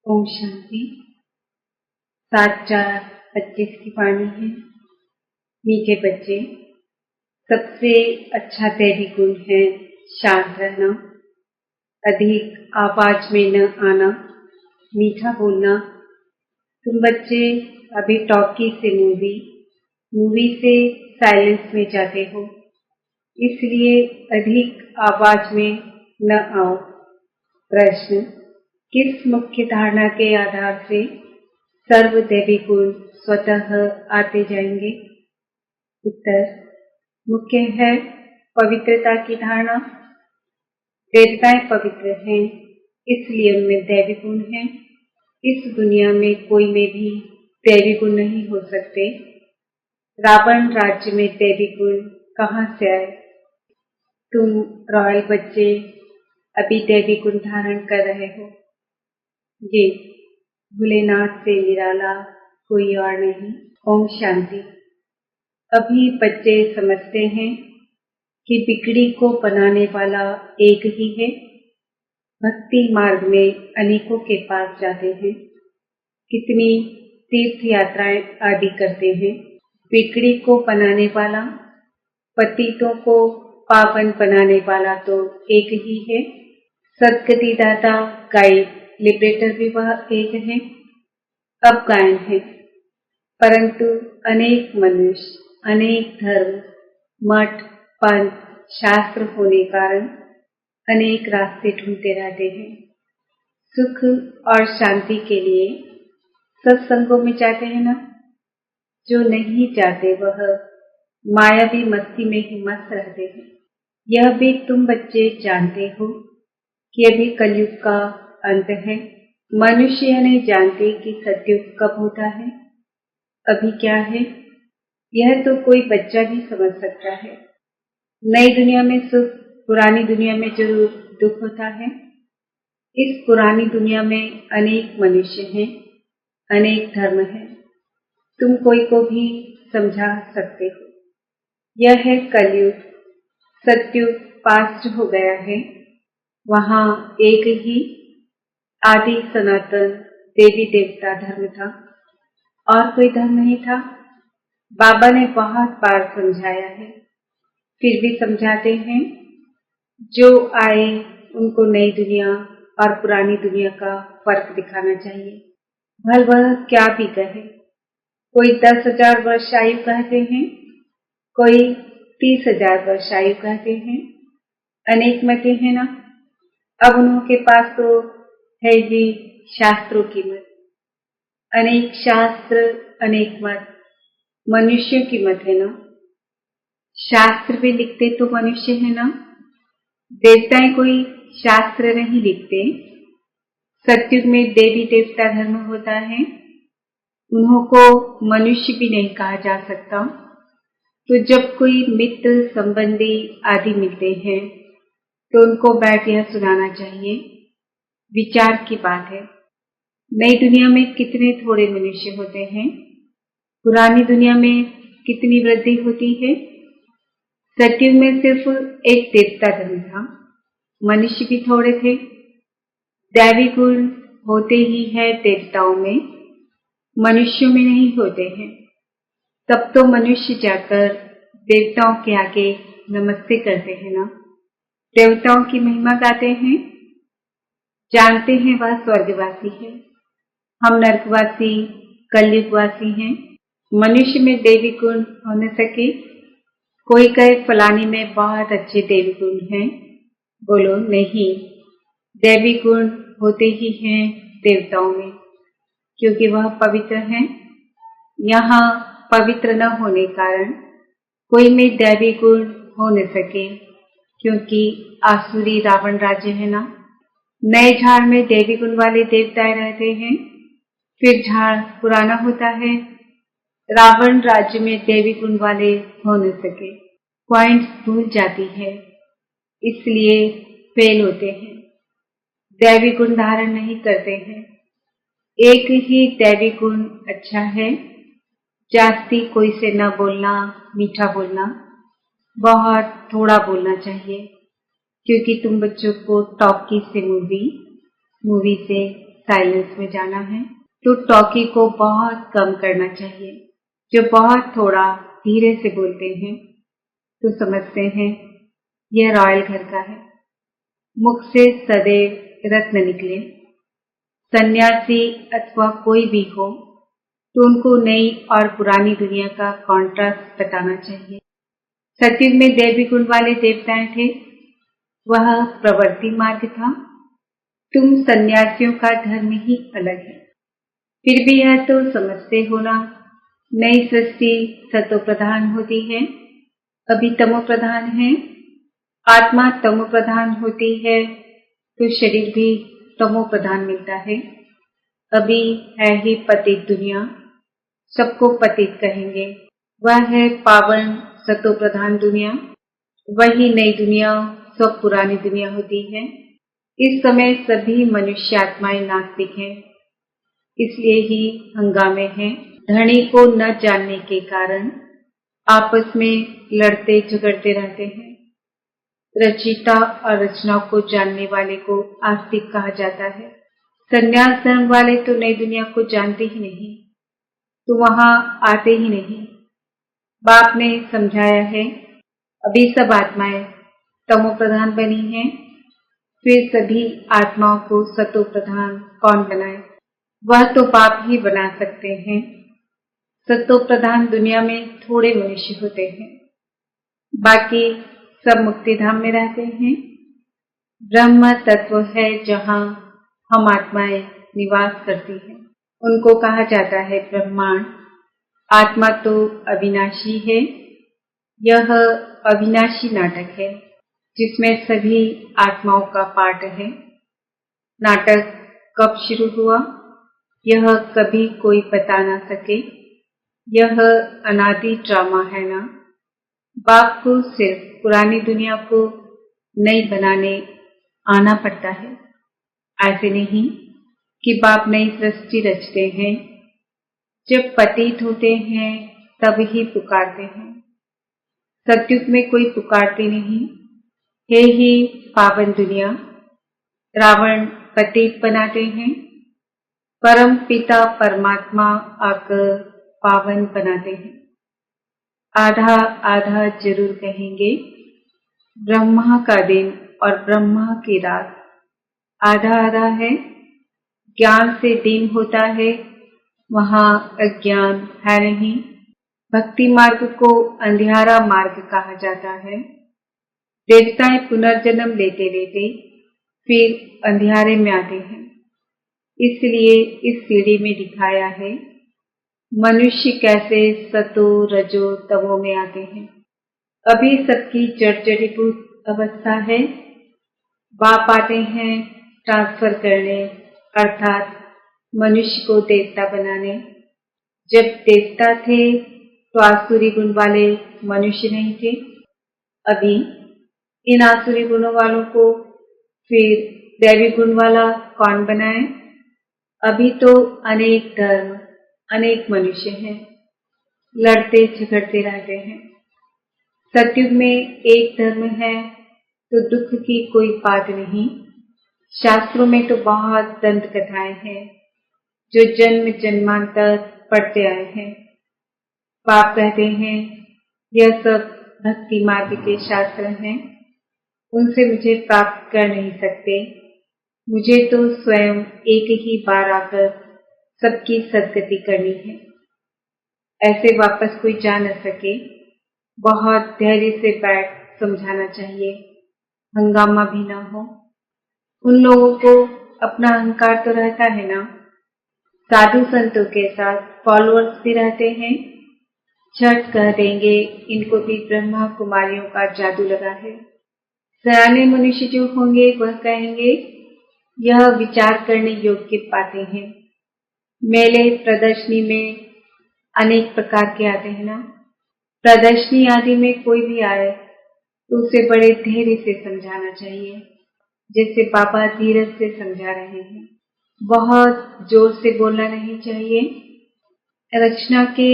ओम शांति। 7/4/25 की वाणी है। मीठे बच्चे, सबसे अच्छा दैवी गुण है शांत रहना, अधिक आवाज में न आना, मीठा बोलना। तुम बच्चे अभी टॉकी से मूवी से साइलेंस में जाते हो, इसलिए अधिक आवाज में न आओ। प्रश्न: किस मुख्य धारणा के आधार से सर्व दैवी गुण स्वतः आते जाएंगे? उत्तर: मुख्य है पवित्रता की धारणा। देवताएं पवित्र हैं, इसलिए उनमें दैवी गुण हैं। इस दुनिया में कोई में भी दैवी गुण नहीं हो सकते। रावण राज्य में दैवी गुण कहाँ से आए? तुम रॉयल बच्चे अभी दैवी गुण धारण कर रहे हो। ये भोलेनाथ से निराला कोई और नहीं। ओम शांति। अभी बच्चे समझते हैं कि बिगड़ी को बनाने वाला एक ही है। भक्ति मार्ग में अनेकों के पास जाते हैं, कितनी तीर्थ यात्राएं आदि करते हैं। बिगड़ी को बनाने वाला, पतितों को पावन बनाने वाला तो एक ही है। सद्गति दाता, गाइड, लिबरेटर भी वह एक है। अब गायन है, परंतु अनेक मनुष्य, अनेक धर्म, मठ, पंथ, शास्त्र होने कारण अनेक रास्ते ढूंढते रहते हैं। सुख और शांति के लिए सत्संगों में जाते हैं ना। जो नहीं जाते वह मायावी मस्ती में ही मस्त रहते हैं। यह भी तुम बच्चे जानते हो कि अभी कलयुग का अंत है। मनुष्य नहीं जानते कि सतयुग कब होता है, अभी क्या है। यह तो कोई बच्चा भी समझ सकता है। नई दुनिया में सुख, पुरानी दुनिया में जरूर दुख होता है। इस पुरानी दुनिया में अनेक मनुष्य हैं, अनेक धर्म हैं। तुम कोई को भी समझा सकते हो। यह है कलयुग। सतयुग पास्ट हो गया है। वहां एक ही आदि सनातन देवी देवता धर्म था और कोई धर्म नहीं था। बाबा ने बहुत बार समझाया है, फिर भी समझाते हैं। जो आए उनको नई दुनिया और पुरानी दुनिया का फर्क दिखाना चाहिए। भल वह क्या भी कहे। कोई 10,000 वर्ष आयु कहते हैं, कोई 30,000 वर्ष आयु कहते हैं। अनेक मतें हैं ना। अब उनके पास तो है ही शास्त्रों की मत। अनेक शास्त्र, अनेक मत, मनुष्यों की मत है ना। शास्त्र भी लिखते तो मनुष्य है ना। देवताएं कोई शास्त्र नहीं लिखते। सतयुग में देवी देवता धर्म होता है। उन्हों को मनुष्य भी नहीं कहा जा सकता। तो जब कोई मित्र, संबंधी आदि मिलते हैं तो उनको बैठ यह सुनाना चाहिए। विचार की बात है। नई दुनिया में कितने थोड़े मनुष्य होते हैं, पुरानी दुनिया में कितनी वृद्धि होती है। सतयुग में सिर्फ एक देवता धर्म था, मनुष्य भी थोड़े थे। दैवी गुण होते ही है देवताओं में, मनुष्यों में नहीं होते हैं। तब तो मनुष्य जाकर देवताओं के आगे नमस्ते करते हैं ना। देवताओं की महिमा गाते हैं, जानते हैं वह स्वर्गवासी है। हम नरकवासी, कलयुगवासी हैं। मनुष्य में देवी गुण हो न सके। कोई कहे फलानी में बहुत अच्छे देवी गुण हैं, बोलो नहीं, देवी गुण होते ही हैं देवताओं में, क्योंकि वह पवित्र हैं। यहाँ पवित्र न होने कारण कोई में दैवी गुण हो न सके, क्योंकि आसुरी रावण राज्य है ना। नए झाड़ में देवी गुण वाले देवताएं रहते हैं, फिर झाड़ पुराना होता है। रावण राज्य में देवी गुण वाले हो न सके, पॉइंट्स भूल जाती है, इसलिए फेल होते हैं। दैवी गुण धारण नहीं करते हैं। एक ही दैवी गुण अच्छा है। जास्ती कोई से न बोलना, मीठा बोलना, बहुत थोड़ा बोलना चाहिए, क्योंकि तुम बच्चों को टॉकी से मूवी से साइलेंस में जाना है तो टॉकी को बहुत कम करना चाहिए। जो बहुत थोड़ा धीरे से बोलते हैं तो समझते हैं यह रॉयल घर का है। मुख से सदैव रत्न निकले। सन्यासी अथवा कोई भी हो तो उनको नई और पुरानी दुनिया का कॉन्ट्रास्ट बताना चाहिए। सतयुग में दैवी गुण वाले देवताएं थे, वह प्रवृत्ति मार्ग था। तुम सन्यासियों का धर्म ही अलग है। फिर भी यह तो समझते हो ना, नई सृष्टि सतो प्रधान होती है, अभी तमो प्रधान है। आत्मा तमो प्रधान होती है तो शरीर भी तमो प्रधान मिलता है। अभी है ही पतित दुनिया, सबको पतित कहेंगे। वह है पावन सतो प्रधान दुनिया। वही नई दुनिया सब पुरानी दुनिया होती है। इस समय सभी मनुष्य आत्माएं नास्तिक हैं, इसलिए ही हंगामे हैं। धनी को न जानने के कारण आपस में लड़ते झगड़ते रहते हैं। रचयिता और रचना को जानने वाले को आस्तिक कहा जाता है। संन्यास धर्म वाले तो नई दुनिया को जानते ही नहीं, तो वहां आते ही नहीं। बाप ने समझाया है, अभी सब आत्माएं तमो प्रधान बनी हैं, फिर सभी आत्माओं को सतो प्रधान कौन बनाए? वह तो बाप ही बना सकते हैं। सतो प्रधान दुनिया में थोड़े मनुष्य होते हैं, बाकी सब मुक्ति धाम में रहते हैं। ब्रह्म तत्व है जहाँ हम आत्माएं निवास करती हैं, उनको कहा जाता है ब्रह्मांड। आत्मा तो अविनाशी है। यह अविनाशी नाटक है जिसमें सभी आत्माओं का पाठ है। नाटक कब शुरू हुआ यह कभी कोई बता ना सके। यह अनादि ड्रामा है ना। बाप को सिर्फ पुरानी दुनिया को नई बनाने आना पड़ता है। ऐसे नहीं कि बाप नई सृष्टि रचते हैं, जब पतित होते हैं तब ही पुकारते हैं। सतयुग में कोई पुकारते नहीं। हे ही पावन दुनिया, रावण पतित बनाते हैं, परम पिता परमात्मा आकर पावन बनाते हैं। आधा आधा जरूर कहेंगे, ब्रह्मा का दिन और ब्रह्मा की रात आधा आधा है। ज्ञान से दिन होता है, वहां अज्ञान है नहीं। भक्ति मार्ग को अंधियारा मार्ग कहा जाता है। देवताएं पुनर्जन्म लेते लेते फिर अंधियारे में आते हैं, इसलिए इस सीढ़ी में दिखाया है मनुष्य कैसे सतो रजो तमो में आते हैं। अभी सबकी जड़जड़ीभूत अवस्था है। बाप आते हैं ट्रांसफर करने, अर्थात मनुष्य को देवता बनाने। जब देवता थे तो आसुरी गुण वाले मनुष्य नहीं थे। अभी इन आसुरी गुणों वालों को फिर दैवी गुण वाला कौन बनाए? अभी तो अनेक धर्म, अनेक मनुष्य हैं, लड़ते झगड़ते रहते हैं। सतयुग में एक धर्म है तो दुख की कोई बात नहीं। शास्त्रों में तो बहुत दंत कथाएं हैं जो जन्म जन्मांतर पढ़ते आए हैं। बाप कहते हैं यह सब भक्ति मार्ग के शास्त्र हैं, उनसे मुझे प्राप्त कर नहीं सकते। मुझे तो स्वयं एक ही बार आकर सबकी सद्गति करनी है। ऐसे वापस कोई जा न सके। बहुत धैर्य से बैठ समझाना चाहिए, हंगामा भी ना हो। उन लोगों को अपना अहंकार तो रहता है ना। साधु संतों के साथ फॉलोअर्स भी रहते हैं। झट कह देंगे इनको भी ब्रह्मा कुमारियों का जादू लगा है। सयाने मनुष्य जो होंगे वह कहेंगे यह विचार करने योग्य बातें हैं। मेले प्रदर्शनी में अनेक प्रकार के आते हैं ना। प्रदर्शनी आदि में कोई भी आए तो उसे बड़े धैर्य से समझाना चाहिए, जैसे बाबा धीरज से समझा रहे हैं। बहुत जोर से बोलना नहीं चाहिए। रचना के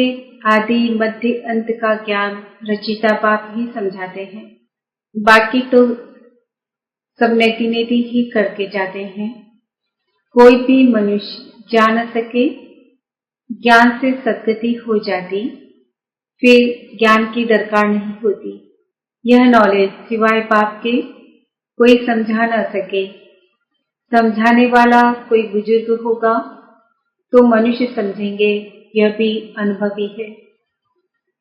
आदि मध्य अंत का ज्ञान रचिता बाप ही समझाते हैं, बाकी तो सब नेति नेति ही करके जाते हैं। कोई भी मनुष्य जा न सके, ज्ञान से सद्गति हो जाती, फिर ज्ञान की दरकार नहीं होती। यह नॉलेज सिवाय बाप के कोई समझा न सके। समझाने वाला कोई बुजुर्ग होगा तो मनुष्य समझेंगे यह भी अनुभवी है।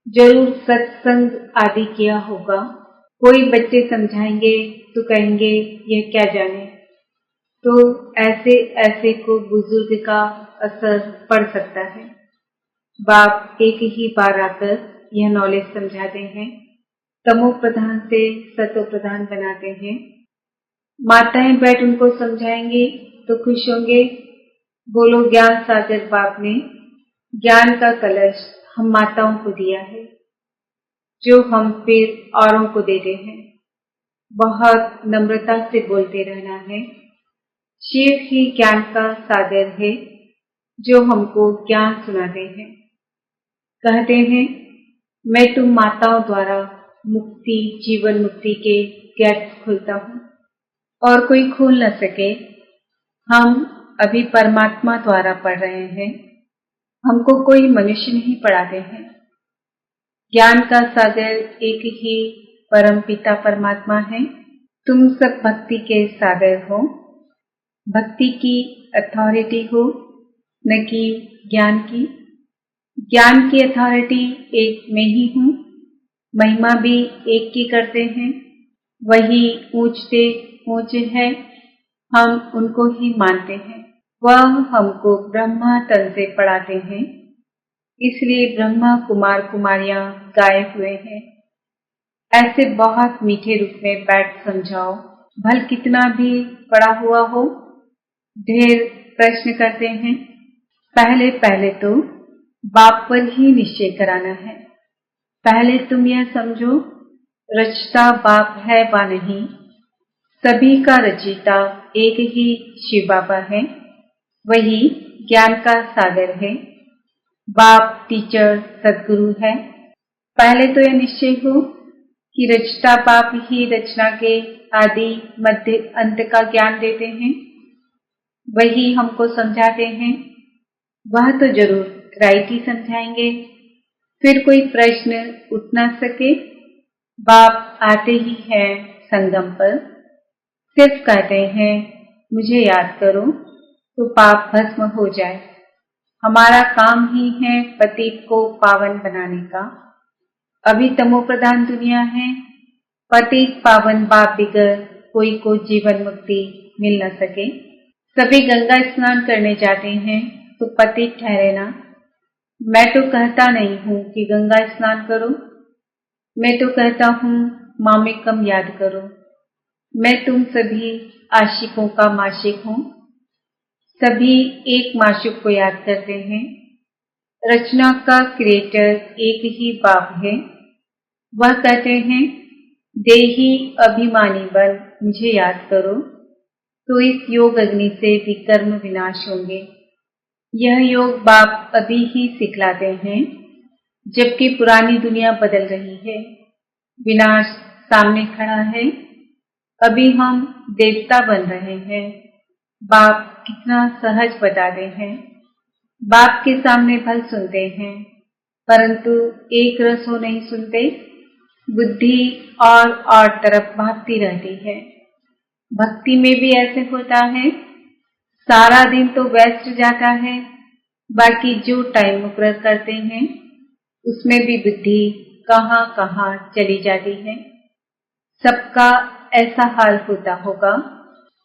जरूर सत्संग आदि किया होगा। कोई बच्चे समझाएंगे तो कहेंगे यह क्या जाने, तो ऐसे ऐसे को बुजुर्ग का असर पड़ सकता है। बाप एक ही बार आकर यह नॉलेज समझाते हैं, तमो प्रधान से सतो प्रधान बनाते हैं। माताएं बैठ उनको समझाएंगी तो खुश होंगे। बोलो ज्ञान सागर बाप ने ज्ञान का कलश हम माताओं को दिया है, जो हम फिर औरों को देते हैं। बहुत नम्रता से बोलते रहना है। शिव ही ज्ञान का सागर है, जो हमको ज्ञान सुनाते हैं। कहते हैं मैं तुम माताओं द्वारा मुक्ति जीवन मुक्ति के गेट खोलता हूँ और कोई खोल न सके। हम अभी परमात्मा द्वारा पढ़ रहे हैं, हमको कोई मनुष्य नहीं पढ़ाते हैं। ज्ञान का सागर एक ही परम पिता परमात्मा है। तुम सब भक्ति के सागर हो। भक्ति की अथॉरिटी हो, न कि ज्ञान की। ज्ञान की अथॉरिटी एक में ही हूँ। महिमा भी एक की करते हैं। वही ऊंचते ऊंचे है, हम उनको ही मानते हैं। वह हमको ब्रह्मा तन से पढ़ाते हैं, इसलिए ब्रह्मा कुमार कुमारियां गाए हुए हैं। ऐसे बहुत मीठे रूप में बैठ समझाओ। भल कितना भी पढ़ा हुआ हो, ढेर प्रश्न करते हैं। पहले पहले तो बाप पर ही निश्चय कराना है। पहले तुम यह समझो रचता बाप है व नहीं। सभी का रचयिता एक ही शिव बाबा है। वही ज्ञान का सागर है। बाप टीचर सदगुरु है। पहले तो यह निश्चय हो कि रचता बाप ही रचना के आदि मध्य अंत का ज्ञान देते हैं। वही हमको समझाते हैं। वह तो जरूर राइट ही समझाएंगे, फिर कोई प्रश्न उठ न सके। बाप आते ही हैं संगम पर, सिर्फ कहते हैं मुझे याद करो तो पाप भस्म हो जाए। हमारा काम ही है पतित को पावन बनाने का। अभी तमो प्रधान दुनिया है। पतित पावन बाप बिगर कोई को जीवन मुक्ति मिल न सके। सभी गंगा स्नान करने जाते हैं तो पतित ठहरे ना। मैं तो कहता नहीं हूँ कि गंगा स्नान करो, मैं तो कहता हूँ मामेकम याद करो। मैं तुम सभी आशिकों का माशिक हूँ। सभी एक माशुक को याद करते हैं। रचना का क्रिएटर एक ही बाप है। वह कहते हैं देही अभिमानी बन मुझे याद करो, तो इस योग अग्नि से विकर्म विनाश होंगे। यह योग बाप अभी ही सिखलाते हैं, जबकि पुरानी दुनिया बदल रही है। विनाश सामने खड़ा है। अभी हम देवता बन रहे हैं। बाप कितना सहज बताते हैं। बाप के सामने भल सुनते हैं, परंतु एक रसों नहीं सुनते। बुद्धि और तरफ भागती रहती है। भक्ति में भी ऐसे होता है। सारा दिन तो व्यस्त जाता है, बाकी जो टाइम मुकर्रर करते हैं उसमें भी बुद्धि कहाँ कहाँ चली जाती है। सबका ऐसा हाल होता होगा।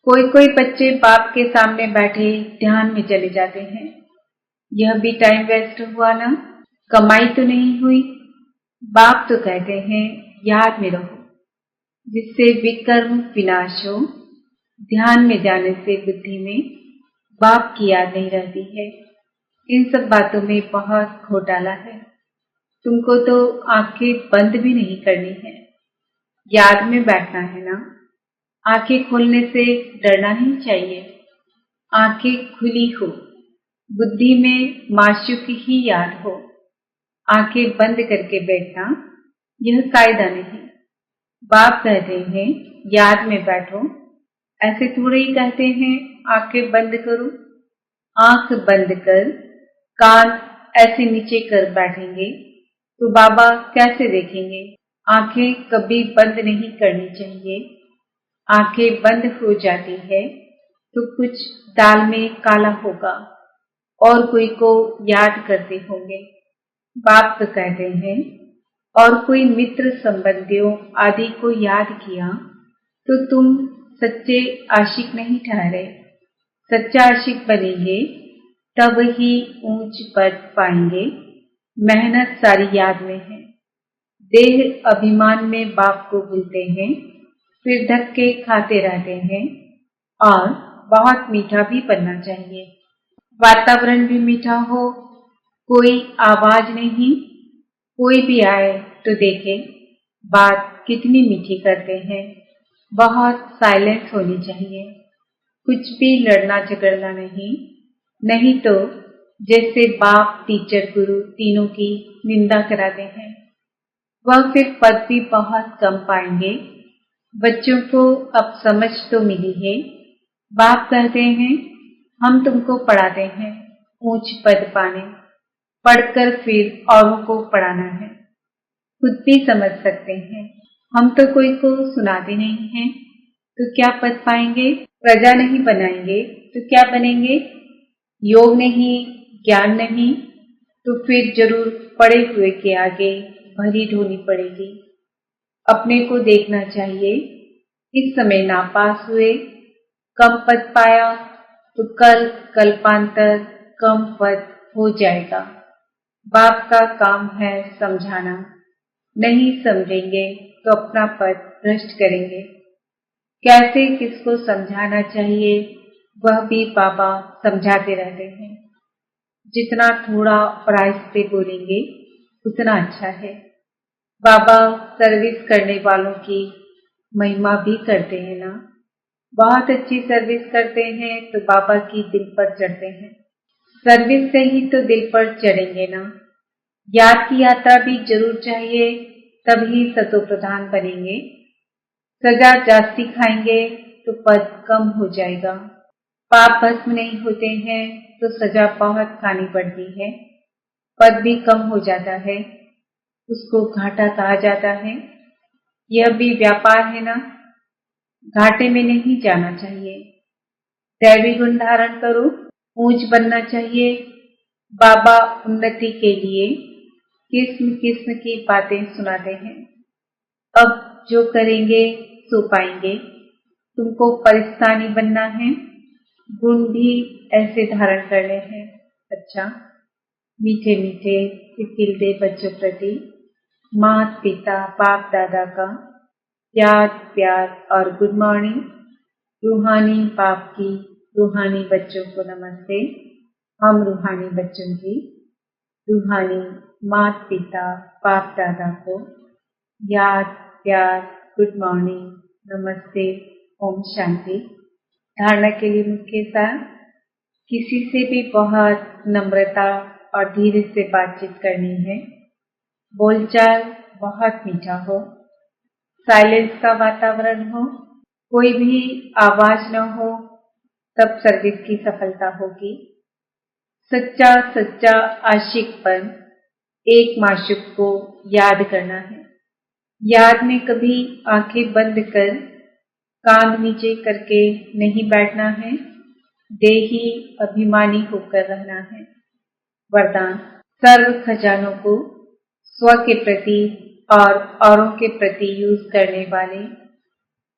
कोई कोई बच्चे बाप के सामने बैठे ध्यान में चले जाते हैं। यह भी टाइम वेस्ट हुआ ना, कमाई तो नहीं हुई। बाप तो कहते हैं याद में रहो, जिससे विकर्म विनाश हो। ध्यान में जाने से बुद्धि में बाप की याद नहीं रहती है। इन सब बातों में बहुत घोटाला है। तुमको तो आंखें बंद भी नहीं करनी है, याद में बैठना है ना। आंखें खोलने से डरना नहीं चाहिए। आंखें खुली हो, बुद्धि में माशूक ही याद हो। आंखें बंद करके बैठना यह कायदा नहीं। बाप कहते हैं याद में बैठो, ऐसे थोड़े ही कहते हैं आंखें बंद करो। आंख बंद कर कान ऐसे नीचे कर बैठेंगे तो बाबा कैसे देखेंगे? आंखें कभी बंद नहीं करनी चाहिए। आंखें बंद हो जाती है तो कुछ दाल में काला होगा और कोई को याद करते होंगे। बाप तो कहते हैं और कोई मित्र संबंधियों आदि को याद किया तो तुम सच्चे आशिक नहीं ठहरे। सच्चा आशिक बनेंगे तब ही ऊंच पद पाएंगे। मेहनत सारी याद में है। देह अभिमान में बाप को भूलते हैं, फिर धक्के खाते रहते हैं और बहुत मीठा भी बनना चाहिए। वातावरण भी मीठा हो, कोई आवाज नहीं, कोई भी आए तो देखे बात कितनी मीठी करते हैं। बहुत साइलेंस होनी चाहिए। कुछ भी लड़ना झगड़ना नहीं, नहीं तो जैसे बाप टीचर गुरु तीनों की निंदा कराते हैं वह फिर पद भी बहुत कम पाएंगे। बच्चों को अब समझ तो मिली है। बाप कहते हैं हम तुमको पढ़ाते हैं ऊंच पद पाने, पढ़कर फिर औरों को पढ़ाना है। खुद भी समझ सकते हैं। हम तो कोई को सुनाते नहीं हैं तो क्या पद पाएंगे? प्रजा नहीं बनाएंगे तो क्या बनेंगे? योग नहीं, ज्ञान नहीं तो फिर जरूर पढ़े हुए के आगे भरी ढोनी पड़ेगी। अपने को देखना चाहिए। इस समय नापास हुए, कम पद पाया तो कल कल्पांतर कम पद हो जाएगा। बाप का काम है समझाना। नहीं समझेंगे तो अपना पद भ्रष्ट करेंगे। कैसे किसको समझाना चाहिए वह भी बाबा समझाते रहते हैं। जितना थोड़ा और आहिस्ते बोलेंगे उतना अच्छा है। बाबा सर्विस करने वालों की महिमा भी करते हैं ना। बहुत अच्छी सर्विस करते हैं तो बाबा की दिल पर चढ़ते हैं। सर्विस से ही तो दिल पर चढ़ेंगे ना। याद की यात्रा भी जरूर चाहिए, तभी सतो प्रधान बनेंगे। सजा जास्ती खाएंगे तो पद कम हो जाएगा। पाप भस्म नहीं होते हैं तो सजा बहुत खानी पड़ती है। पद भी कम हो जाता है, उसको घाटा कहा जाता है। यह भी व्यापार है ना। घाटे में नहीं जाना चाहिए। दैवी गुण धारण करो, ऊंच बनना चाहिए। बाबा उन्नति के लिए किस्म किस्म की बातें सुनाते हैं। अब जो करेंगे सो पाएंगे। तुमको परिस्तानी बनना है, गुण भी ऐसे धारण करने हैं। अच्छा, मीठे मीठे खिलते बच्चों प्रति माता पिता बाप दादा का याद प्यार और गुड मॉर्निंग। रूहानी बाप की रूहानी बच्चों को नमस्ते। हम रूहानी बच्चों की रूहानी माता पिता बाप दादा को याद प्यार गुड मॉर्निंग नमस्ते ओम शांति। धारणा के लिए मुख्य सार, किसी से भी बहुत नम्रता और धीरे से बातचीत करनी है। बोलचाल बहुत मीठा हो, साइलेंस का वातावरण हो, कोई भी आवाज न हो, तब सर्विस की सफलता होगी। सच्चा सच्चा आशिकपन एक माशूक को याद करना है। याद में कभी आंखें बंद कर कान नीचे करके नहीं बैठना है। देही अभिमानी होकर रहना है। वरदान, सर्व खजानों को स्व के प्रति और औरों के प्रति यूज करने वाले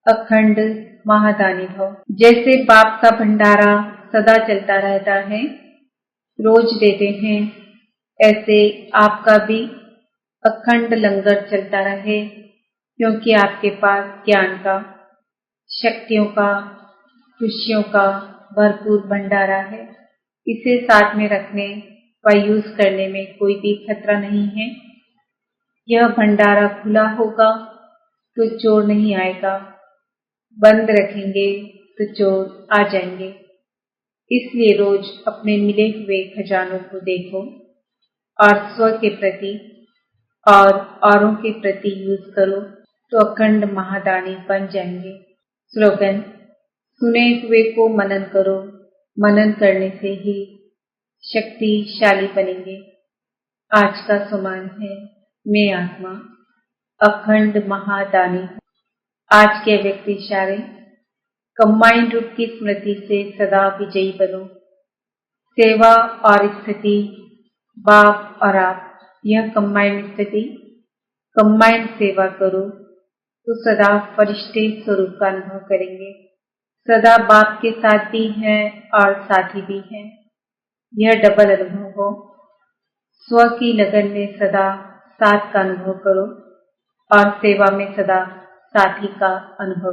अखंड महादानी भव। जैसे बाप का भंडारा सदा चलता रहता है, रोज देते हैं, ऐसे आपका भी अखंड लंगर चलता रहे, क्योंकि आपके पास ज्ञान का, शक्तियों का, खुशियों का भरपूर भंडारा है। इसे साथ में रखने व यूज करने में कोई भी खतरा नहीं है। यह भंडारा खुला होगा तो चोर नहीं आएगा, बंद रखेंगे तो चोर आ जाएंगे। इसलिए रोज अपने मिले हुए खजानों को देखो और स्व के प्रति और औरों के प्रति यूज करो तो अखंड महादानी बन जाएंगे। स्लोगन, सुने हुए को मनन करो, मनन करने से ही शक्तिशाली बनेंगे। आज का सुमान है, मैं आत्मा अखंड महादानी हूँ। आज के व्यक्ति इशारे, कंबाइंड रूप की स्मृति से सदा विजयी बनो। सेवा और स्थिति, बाप और आप, यह कंबाइंड स्थिति, कंबाइंड सेवा करो तो सदा फरिश्ते स्वरूप का अनुभव करेंगे। सदा बाप के साथ भी हैं और साथी भी हैं, यह डबल अनुभव हो। स्व की लगन में सदा साथ का अनुभव करो और सेवा में सदा साथी का अनुभव